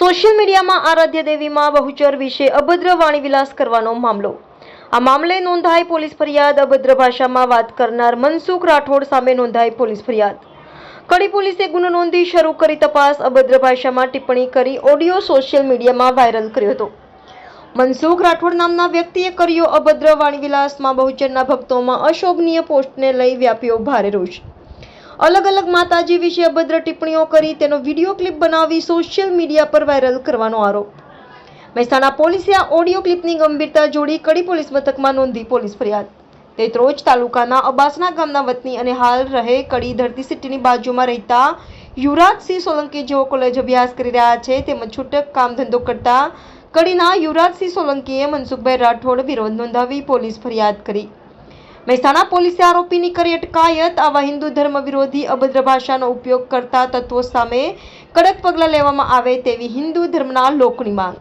Social મીડિયામાં આરાધ્ય દેવીમાં બહુચર વિશે અભદ્ર વાણી વિલાસ કરવાનો મામલો. આ મામલે નોંધાઈ પોલીસ ફરિયાદ. અભદ્ર ભાષામાં વાત કરનાર મનસુખ રાઠોડ સામે નોંધાઈ પોલીસ ફરિયાદ. કડી પોલીસે ગુનો નોંધી શરૂ કરી તપાસ. અભદ્ર ભાષામાં ટિપ્પણી કરી ઓડિયો સોશિયલ મીડિયામાં વાયરલ કર્યો હતો. મનસુખ રાઠોડ નામના વ્યક્તિએ કર્યો અભદ્ર વાણી વિલાસમાં બહુચરના ભક્તોમાં અશોભનીય પોસ્ટને લઈ વ્યાપ્યો ભારે રોષ. અલગ અલગ માતાજી વિશે અભદ્ર ટિપ્પણીઓ કરી તેનો વિડીયો ક્લિપ બનાવી સોશિયલ મીડિયા પર વાયરલ કરવાનો આરોપ. મહેસાણા પોલીસે આ ઓડિયો ક્લિપની ગંભીરતા જોડી કડી પોલીસ મથકમાં નોંધી પોલીસ ફરિયાદ. તેત્રોજ તાલુકાના અબાસના ગામના વતની અને હાલ રહે કડી ધરતી સિટીની બાજુમાં રહેતા યુવરાજસિંહ સોલંકી જેઓ કોલેજ અભ્યાસ કરી રહ્યા છે તેમજ છૂટક કામ ધંધો કરતા કડીના યુવરાજસિંહ સોલંકીએ મનસુખભાઈ રાઠોડ વિરોધ નોંધાવી પોલીસ ફરિયાદ કરી. મહેસાણા પોલીસે આરોપીની કરી અટકાયત. આવા હિન્દુ ધર્મ વિરોધી અભદ્ર ભાષાનો ઉપયોગ કરતા તત્વો સામે કડક પગલાં લેવામાં આવે તેવી હિન્દુ ધર્મના લોકોની માંગ.